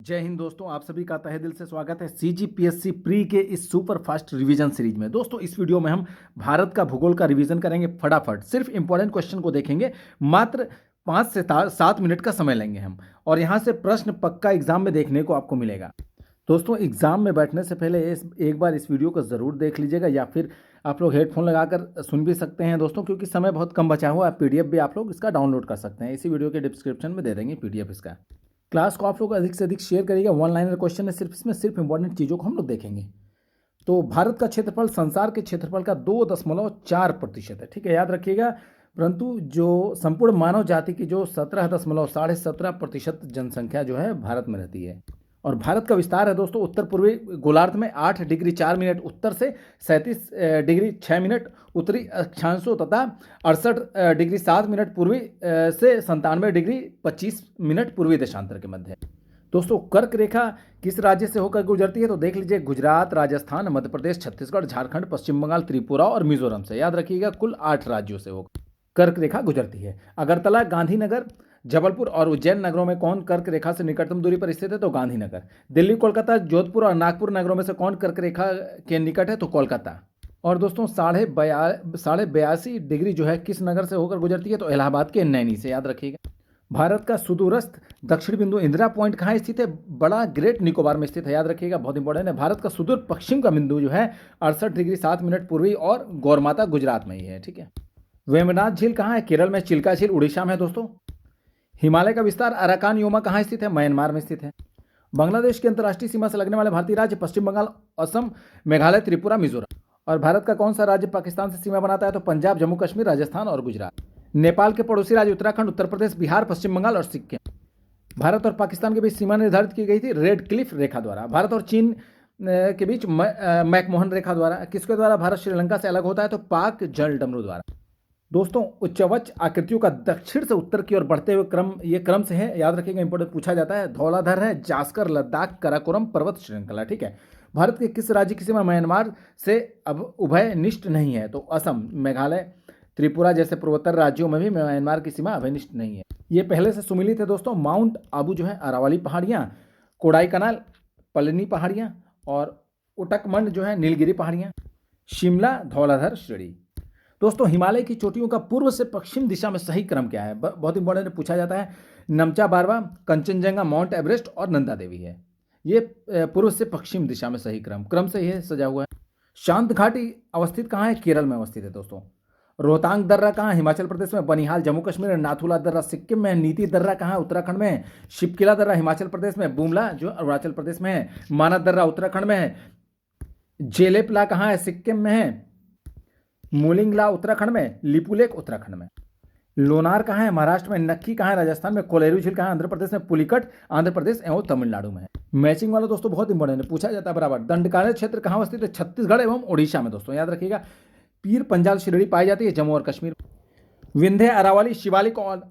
जय हिंद दोस्तों, आप सभी का तहे दिल से स्वागत है सीजीपीएससी प्री के इस सुपर फास्ट रिवीजन सीरीज में। दोस्तों, इस वीडियो में हम भारत का भूगोल का रिवीजन करेंगे फटाफट। सिर्फ इंपॉर्टेंट क्वेश्चन को देखेंगे। मात्र 5 से 7 मिनट का समय लेंगे हम, और यहाँ से प्रश्न पक्का एग्जाम में देखने को आपको मिलेगा। दोस्तों, एग्जाम में बैठने से पहले एक बार इस वीडियो को ज़रूर देख लीजिएगा, या फिर आप लोग हेडफोन लगाकर सुन भी सकते हैं दोस्तों, क्योंकि समय बहुत कम बचा हुआ है। पीडीएफ भी आप लोग इसका डाउनलोड कर सकते हैं, इसी वीडियो के डिस्क्रिप्शन में दे देंगे पीडीएफ इसका। क्लास को आप लोग अधिक से अधिक शेयर करिएगा। वन लाइनर क्वेश्चन है, सिर्फ इसमें सिर्फ इंपॉर्टेंट चीज़ों को हम लोग देखेंगे। तो भारत का क्षेत्रफल संसार के क्षेत्रफल का 2.4% है, ठीक है, याद रखिएगा। परंतु जो संपूर्ण मानव जाति की जो 17.17% जनसंख्या जो है भारत में रहती है। और भारत का विस्तार है दोस्तों उत्तर पूर्वी गोलार्ध में 8 डिग्री 4 मिनट उत्तर से, 37 डिग्री 6 मिनट उत्तरी अक्षांशों तथा 68 डिग्री 7 मिनट पूर्वी से 97 डिग्री 25 मिनट पूर्वी देशांतर के मध्य है। दोस्तों, कर्क रेखा किस राज्य से होकर गुजरती है? तो देख लीजिए, गुजरात, राजस्थान, मध्य प्रदेश, छत्तीसगढ़, झारखंड, पश्चिम बंगाल, त्रिपुरा और मिजोरम से। याद रखिएगा, कुल 8 राज्यों से होकर कर्क रेखा गुजरती है। अगरतला, गांधीनगर, जबलपुर और उज्जैन नगरों में कौन कर्क रेखा से निकटतम दूरी पर स्थित है? तो गांधीनगर। दिल्ली, कोलकाता, जोधपुर और नागपुर नगरों में से कौन कर्क रेखा के निकट है? तो कोलकाता। और दोस्तों, 82.5 डिग्री जो है किस नगर से होकर गुजरती है? तो इलाहाबाद के नैनी से। याद रखिएगा। भारत का सुदूरस्थ दक्षिण बिंदु इंदिरा पॉइंट कहाँ स्थित है? बड़ा ग्रेट निकोबार में स्थित है। याद रखिएगा, बहुत इंपॉर्टेंट है। भारत का सुदूर पश्चिम का बिंदु जो है 68 डिग्री 7 मिनट पूर्वी, और गौरमाता गुजरात में ही है, ठीक है। वेम्बनाथ झील कहाँ है? केरल में। चिल्का झील उड़ीसा में है दोस्तों। हिमालय का विस्तार अराकान योमा कहाँ स्थित है? म्यांमार में स्थित है। बांग्लादेश की अंतर्राष्ट्रीय सीमा से लगने वाले भारतीय राज्य पश्चिम बंगाल, असम, मेघालय, त्रिपुरा, मिजोरम। और भारत का कौन सा राज्य पाकिस्तान से सीमा बनाता है? तो पंजाब, जम्मू कश्मीर, राजस्थान और गुजरात। नेपाल के पड़ोसी राज्य उत्तराखंड, उत्तर प्रदेश, बिहार, पश्चिम बंगाल और सिक्किम। भारत और पाकिस्तान के बीच सीमा निर्धारित की गई थी रेड क्लिफ रेखा द्वारा। भारत और चीन के बीच मैकमोहन रेखा द्वारा। किसके द्वारा भारत श्रीलंका से अलग होता है? तो पाक जल डमरू द्वारा। दोस्तों, उच्चवच आकृतियों का दक्षिण से उत्तर की ओर बढ़ते हुए क्रम, ये क्रम से है। याद रखिएगा, इंपॉर्टेंट पूछा जाता है। धौलाधर है, जास्कर, लद्दाख, कराकोरम पर्वत श्रृंखला, ठीक है। भारत के किस राज्य की सीमा म्यांमार से अब उभयनिष्ठ नहीं है? तो असम, मेघालय, त्रिपुरा जैसे पूर्वोत्तर राज्यों में भी म्यांमार की सीमा अभयनिष्ठ नहीं है। ये पहले से सुमिलित है दोस्तों। माउंट आबू जो है अरावली पहाड़ियाँ, कोडाईकनाल पलनी पहाड़ियाँ, और उटकमंड जो है नीलगिरी पहाड़ियाँ, शिमला धौलाधर श्रेणी। दोस्तों, हिमालय की चोटियों का पूर्व से पश्चिम दिशा में सही क्रम क्या है? बहुत इंपॉर्टेंट पूछा जाता है। नमचा बारवा, कंचनजंगा, माउंट एवरेस्ट और नंदा देवी है। ये पूर्व से पश्चिम दिशा में सही क्रम से यह सजा हुआ है। शांत घाटी अवस्थित कहाँ है? केरल में अवस्थित है दोस्तों। रोहतांग दर्रा कहाँ है? हिमाचल प्रदेश में। बनिहाल जम्मू कश्मीर में। नाथुला दर्रा सिक्किम में। नीति दर्रा कहाँ है? उत्तराखंड में है। शिपकिला दर्रा हिमाचल प्रदेश में। बुमला जो अरुणाचल प्रदेश में है। मानस दर्रा उत्तराखंड में है। जेलेपला कहाँ है? सिक्किम में है। मोलिंगला उत्तराखंड में। लिपुलेक उत्तराखंड में। लोनार कहाँ है? महाराष्ट्र में। नक्की कहाँ है? राजस्थान में। कोलेरू झील कहाँ है? आंध्र प्रदेश में। पुलिकट आंध्र प्रदेश एवं तमिलनाडु में है। मैचिंग वाला दोस्तों बहुत इंपॉर्टेंट है, पूछा जाता है बराबर। दंडकारण्य क्षेत्र कहाँ अवस्थित है? छत्तीसगढ़ एवं ओडिशा में दोस्तों। याद रखिएगा। पीर पंजाल श्रेणी पाई जाती है जम्मू और कश्मीर। विंध्य, अरावली, शिवालिक और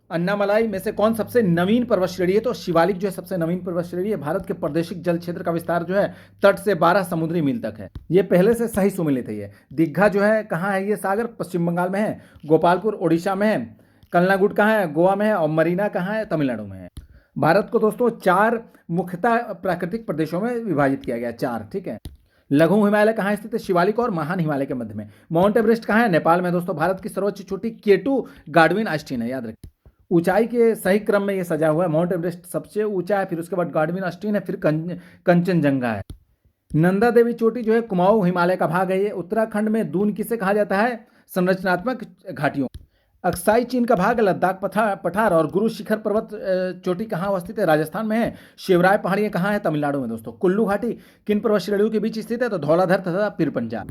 अन्नामलाई में से कौन सबसे नवीन पर्वत श्रेणी है? तो शिवालिक जो है सबसे नवीन पर्वत श्रेणी है। भारत के प्रादेशिक जल क्षेत्र का विस्तार जो है तट से 12 समुद्री मील तक है। ये पहले से सही सुमिलित है। ये दीघा जो है कहाँ है? ये सागर पश्चिम बंगाल में है। गोपालपुर ओडिशा में है। कलनागुड कहाँ है? गोवा में है। और मरीना कहाँ है? तमिलनाडु में है। भारत को दोस्तों 4 मुख्यतः प्राकृतिक प्रदेशों में विभाजित किया गया, 4, ठीक है। लघु हिमालय कहाँ स्थित है? शिवालिक और महान हिमालय के मध्य में। माउंट एवरेस्ट कहाँ है? नेपाल में दोस्तों। भारत की सर्वोच्च चोटी केटू गार्डविन आस्टीन है। याद रखिए, ऊंचाई के सही क्रम में ये सजा हुआ है। माउंट एवरेस्ट सबसे ऊंचा है, फिर उसके बाद गार्डविन आस्टीन है, फिर कंचनजंगा है। नंदा देवी चोटी जो है कुमाऊं हिमालय का भाग है। ये उत्तराखंड में दून किसे कहा जाता है? संरचनात्मक घाटियों। अक्साई चीन का भाग है। लद्दाख पठार और गुरु शिखर पर्वत चोटी कहाँ अवस्थित है? राजस्थान में है। शिवराय पहाड़ियाँ कहाँ है? तमिलनाडु में दोस्तों। कुल्लू घाटी किन पर्वत श्रेणियों के बीच स्थित है? तो धौलाधर तथा पीर पंजाल।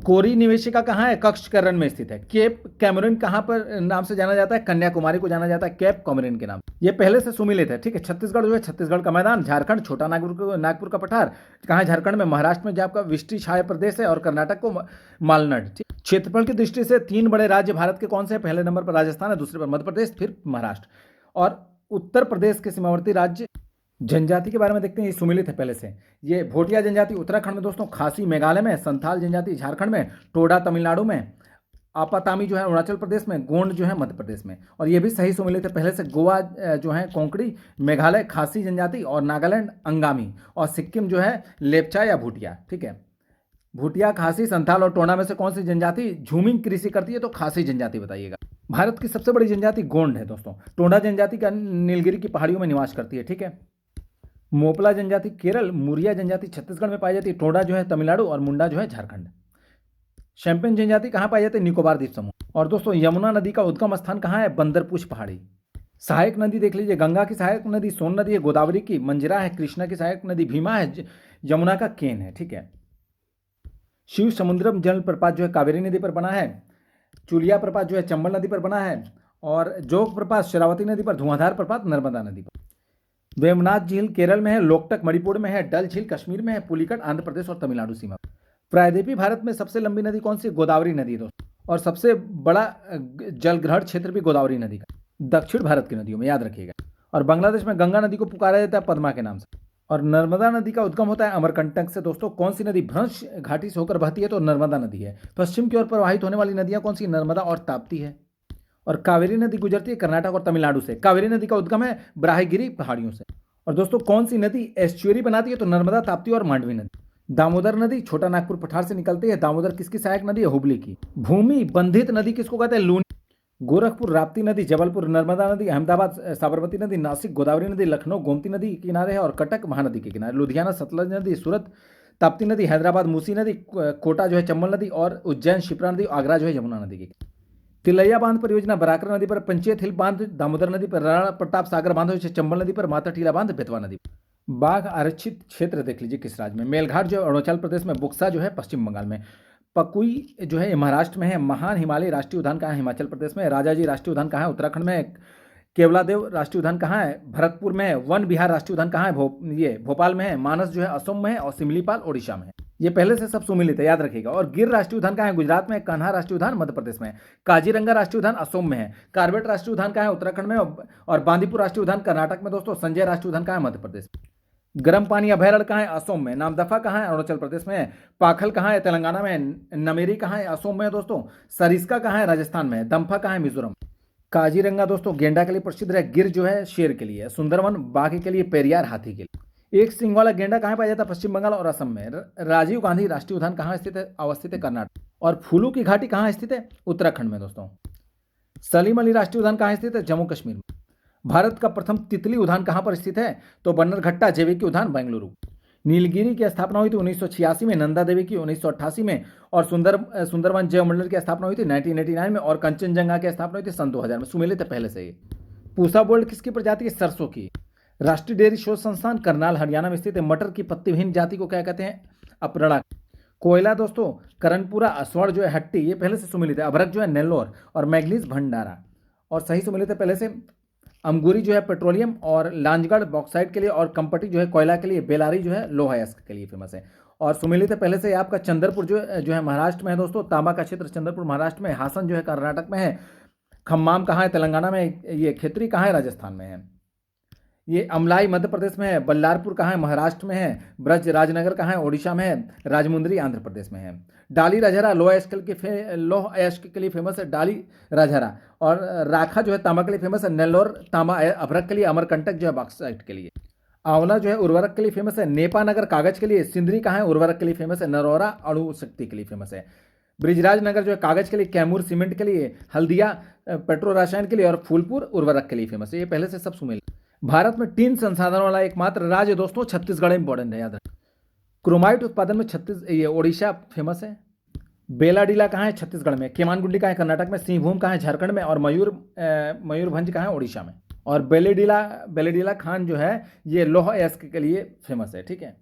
कोरी निवेशिका कहाँ है? कक्षकरण में स्थित है। केप कैमरून कहाँ पर नाम से जाना जाता है? कन्याकुमारी को जाना जाता है कैप कॉमरिन के नाम। ये पहले से सुमिलित है, ठीक है। छत्तीसगढ़ जो है छत्तीसगढ़ का मैदान। झारखंड छोटा नागपुर का पठार कहाँ है? झारखंड में। महाराष्ट्र में जो आपका विष्टि छाया प्रदेश है, और कर्नाटक को मालनाड। क्षेत्रफल की दृष्टि से 3 बड़े राज्य भारत के कौन से हैं? पहले नंबर पर राजस्थान है, दूसरे पर मध्य प्रदेश, फिर महाराष्ट्र। और उत्तर प्रदेश के सीमावर्ती राज्य। जनजाति के बारे में देखते हैं, ये सुमिलित है पहले से। ये भोटिया जनजाति उत्तराखंड में दोस्तों। खासी मेघालय में। संथाल जनजाति झारखंड में। टोडा तमिलनाडु में। आपातामी जो है अरुणाचल प्रदेश में, गोंड जो है मध्य प्रदेश में। और ये भी सही सुमिलित है पहले से। गोवा जो है कोंकणी, मेघालय खासी जनजाति और नागालैंड अंगामी, और सिक्किम जो है लेप्चा या भूटिया। ठीक है, भूटिया, खासी, संथाल और टोना में से कौन सी जनजाति झूमिंग कृषि करती है? तो खासी जनजाति बताइएगा। भारत की सबसे बड़ी जनजाति गोंड है दोस्तों। टोंडा जनजाति का नीलगिरी की पहाड़ियों में निवास करती है। ठीक है, मोपला जनजाति केरल, मुरिया जनजाति छत्तीसगढ़ में पाई जाती है, टोडा जो है तमिलनाडु और मुंडा जो है झारखंड। शैंपेन जनजाति कहाँ पाई जाती है? निकोबार द्वीप समूह। और दोस्तों यमुना नदी का उद्गम स्थान कहाँ है? बंदरपूछ पहाड़ी। सहायक नदी देख लीजिए, गंगा की सहायक नदी सोन नदी है, गोदावरी की मंजरा है, कृष्णा की सहायक नदी भीमा है, यमुना का केन है। ठीक है, शिव समुद्रम जल प्रपात जो है कावेरी नदी पर बना है, चुलिया प्रपात जो है चंबल नदी पर बना है, और जोग प्रपात शरावती नदी पर, धुआंधार प्रपात नर्मदा नदी पर। वेमनाथ झील केरल में है, लोकटक मणिपुर में है, डल झील कश्मीर में है, पुलिकट आंध्र प्रदेश और तमिलनाडु सीमा। प्रायद्वीपीय भारत में सबसे लंबी नदी कौन सी? गोदावरी नदी दोस्तों। और सबसे बड़ा जलग्रहण क्षेत्र भी गोदावरी नदी का, दक्षिण भारत की नदियों में, याद रखिएगा। और बांग्लादेश में गंगा नदी को पुकारा जाता है पद्मा के नाम से। और नर्मदा नदी का उद्गम होता है अमरकंटक से दोस्तों। कौन सी नदी भ्रंश घाटी से होकर बहती है? तो नर्मदा नदी है। पश्चिम की ओर प्रवाहित होने वाली नदियां कौन सी? नर्मदा और ताप्ती है। और कावेरी नदी गुजरती है कर्नाटक और तमिलनाडु से। कावेरी नदी का उद्गम है ब्राह्यगिरी पहाड़ियों से। और दोस्तों कौन सी नदी एस्चुअरी बनाती है? तो नर्मदा, ताप्ती और मांडवी नदी। दामोदर नदी छोटा नागपुर पठार से निकलती है। दामोदर किसकी सहायक नदी है? हुबली की। भूमि बंधित नदी किसको कहते हैं? लूनी। गोरखपुर राप्ती नदी, जबलपुर नर्मदा नदी, अहमदाबाद साबरमती नदी, नासिक गोदावरी नदी, लखनऊ गोमती नदी के किनारे है और कटक महानदी के किनारे। लुधियाना सतलज नदी, सूरत ताप्ती नदी, हैदराबाद मूसी नदी, कोटा जो है चंबल नदी, और उज्जैन शिप्रा नदी, आगरा जो है यमुना नदी की। तिलैया बांध परियोजना बराकर नदी पर, पंचेत हिल बांध दामोदर नदी पर, राणा प्रताप सागर बांध चंबल नदी पर, माता टीला बांध बेतवा नदी पर। बाघ आरक्षित क्षेत्र देख लीजिए किस राज्य में? मेलघाट जो है अरुणाचल प्रदेश में, बुक्सा जो है पश्चिम बंगाल में, पकुई जो है महाराष्ट्र में है, महान हिमालय राष्ट्रीय उद्यान कहाँ है? हिमाचल प्रदेश में। राजाजी राष्ट्रीय उद्यान कहाँ है? उत्तराखंड में। केवलादेव राष्ट्रीय उद्यान कहाँ है? भरतपुर में है। वन विहार राष्ट्रीय उद्यान कहाँ है? ये भोपाल में है। मानस जो है असम में है, और सिमलीपाल ओडिशा में है। ये पहले से सब सुमिलित है, याद रखिएगा। और गिर राष्ट्रीय उद्यान कहाँ है? गुजरात में। कान्हा राष्ट्रीय उद्यान मध्य प्रदेश में है। काजीरंगा राष्ट्रीय उद्यान असम में है। कार्बेट राष्ट्रीय उद्यान कहाँ है? उत्तराखंड में। और बांदीपुर राष्ट्रीय उद्यान कर्नाटक में दोस्तों। संजय राष्ट्रीय उद्यान कहाँ है? मध्य प्रदेश में। गर्म पानी अभयारण्य कहाँ है? असम में। नामदफा कहाँ है? अरुणाचल प्रदेश में है। पाखल कहाँ है? तेलंगाना में। नमेरी कहाँ है? असम में दोस्तों। सरिस्का कहाँ है? राजस्थान में। दम्फा कहाँ है? मिजोरम। काजीरंगा दोस्तों गेंडा के लिए प्रसिद्ध है, गिर जो है शेर के लिए, सुंदरवन बाघ के लिए, पेरियार हाथी के लिए। एक सिंग वाला गेंडा कहाँ पाया जाता है? पश्चिम बंगाल और असम में। राजीव गांधी राष्ट्रीय उद्यान कहाँ स्थित है? अवस्थित है कर्नाटक। और फूलू की घाटी कहाँ स्थित है? उत्तराखंड में दोस्तों। सलीम अली राष्ट्रीय उद्यान कहाँ स्थित है? जम्मू कश्मीर में। भारत का प्रथम तितली उद्यान कहाँ पर स्थित है? तो बन्नरघट्टा जैविक उद्यान बेंगलुरु। नीलगिरी की स्थापना हुई थी 1986 में, नंदा देवी की 1988 में, और सुंदरवन जैव मंडल की स्थापना हुई थी 1989 में, और कंचनजंगा की स्थापना हुई थी सन 2000 में। सुमेलित है पहले से ही। पूसा बोल्ड किसकी प्रजाति है? सरसों की। राष्ट्रीय डेयरी शोध संस्थान करनाल हरियाणा में स्थित है। मटर की पत्ती विहीन जाति को क्या कहते हैं? अपरणा। कोयला दोस्तों करणपुरा, असवाड़ जो है हट्टी, ये पहले से सुमेलित है। अभरक जो है नेल्लोर, और मैग्नीज भंडारा। और सही सुमेलित है पहले से। अमगुरी जो है पेट्रोलियम और लांजगढ़ बॉक्साइट के लिए, और कंपटी जो है कोयला के लिए, बेलारी जो है लोहा अयस्क के लिए फेमस है। और सुमेलित है पहले से आपका चंद्रपुर जो है महाराष्ट्र में है दोस्तों। तांबा का क्षेत्र चंद्रपुर महाराष्ट्र में है। हासन जो है कर्नाटक में है। खम्माम कहाँ है? तेलंगाना में। ये खेतरी कहाँ है? राजस्थान में है। ये अमलाई मध्य प्रदेश में है। बल्लारपुर कहाँ है? महाराष्ट्र में है। ब्रज राजनगर कहाँ है? ओडिशा में है। राजमुंदरी आंध्र प्रदेश में है। डाली राजहरा लोह अयस्क के लिए फेमस है, डाली राजहरा। और राखा जो है तांबा के लिए फेमस है। नेल्लोर तांबा अभ्रक के लिए। अमरकंटक जो है बॉक्साइट के लिए। आंवला जो है उर्वरक के लिए फेमस है। नेपानगर कागज के लिए। सिंदरी कहाँ है? उर्वरक के लिए फेमस है। नरौरा अणु शक्ति के लिए फेमस है। ब्रिजराज नगर जो है कागज के लिए। कैमूर सीमेंट के लिए। हल्दिया पेट्रो रसायन के लिए। और फूलपुर उर्वरक के लिए फेमस है। ये पहले से सब सुमेल। भारत में टीन संसाधन वाला एकमात्र राज्य दोस्तों छत्तीसगढ़ इंपॉर्टेंट है, याद रखें। क्रोमाइट उत्पादन में ये ओडिशा फेमस है। बेलाडीला कहाँ है? छत्तीसगढ़ में। केमानगुंडी कहाँ है? कर्नाटक में। सिंहभूम कहाँ है? झारखंड में। और मयूरभंज कहाँ है? ओडिशा में। और बेलेडीला खान जो है ये लोह अयस्क के लिए फेमस है। ठीक है।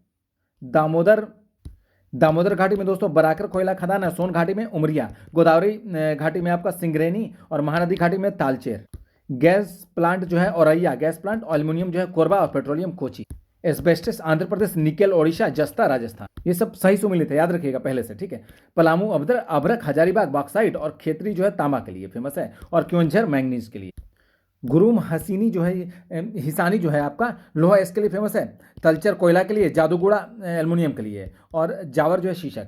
दामोदर घाटी में दोस्तों बराकर कोयला खदान है। सोन घाटी में उमरिया। गोदावरी घाटी में आपका सिंगरेनी। और महानदी घाटी में तालचेर। गैस प्लांट जो है औरैया गैस प्लांट। एल्युमिनियम जो है कोरबा। और petroleum Kochi. Asbestos Andhra Pradesh. Nickel Odisha. जस्ता राजस्थान। ये सब सही सुमेलित है, याद रखिएगा पहले से। ठीक है। पलामू अभ्रक हजारीबाग बॉक्साइट। और खेतरी जो है तांबा के लिए फेमस है। और क्योंझर मैंगनीज के लिए। गुरुम हसीनी जो है हिसानी जो है आपका लोहा इसके लिए फेमस है। तलचर कोयला के लिए। जादूगुड़ा एल्युमिनियम के लिए। और जावर जो है शीशा।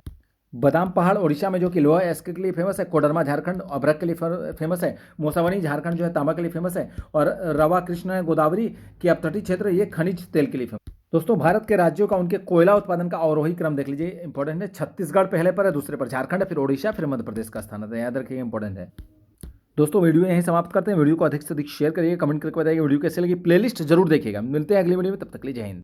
बादाम पहाड़ ओडिशा में जो कि लोहा एस्क के लिए फेमस है, कोडरमा झारखंड अभ्रक के लिए फेमस है, मोसावनी झारखंड जो है तांबा के लिए फेमस है, और रवा कृष्ण गोदावरी की अपतटीय क्षेत्र ये खनिज तेल के लिए फेमस। दोस्तों भारत के राज्यों का उनके कोयला उत्पादन का अवरोही क्रम देख लीजिए, इंपॉर्टेंट है। छत्तीसगढ़ पहले पर है, दूसरे पर झारखंड है, फिर ओडिशा, फिर मध्य प्रदेश का स्थान है, याद रखिए इंपॉर्टेंट है। दोस्तों वीडियो यहीं समाप्त करते हैं। वीडियो को अधिक से अधिक शेयर करिए, कमेंट करके बताइए वीडियो कैसे लगी, प्लेलिस्ट जरूर देखिएगा। मिलते हैं अगली वीडियो में, तब तक के लिए जय हिंद।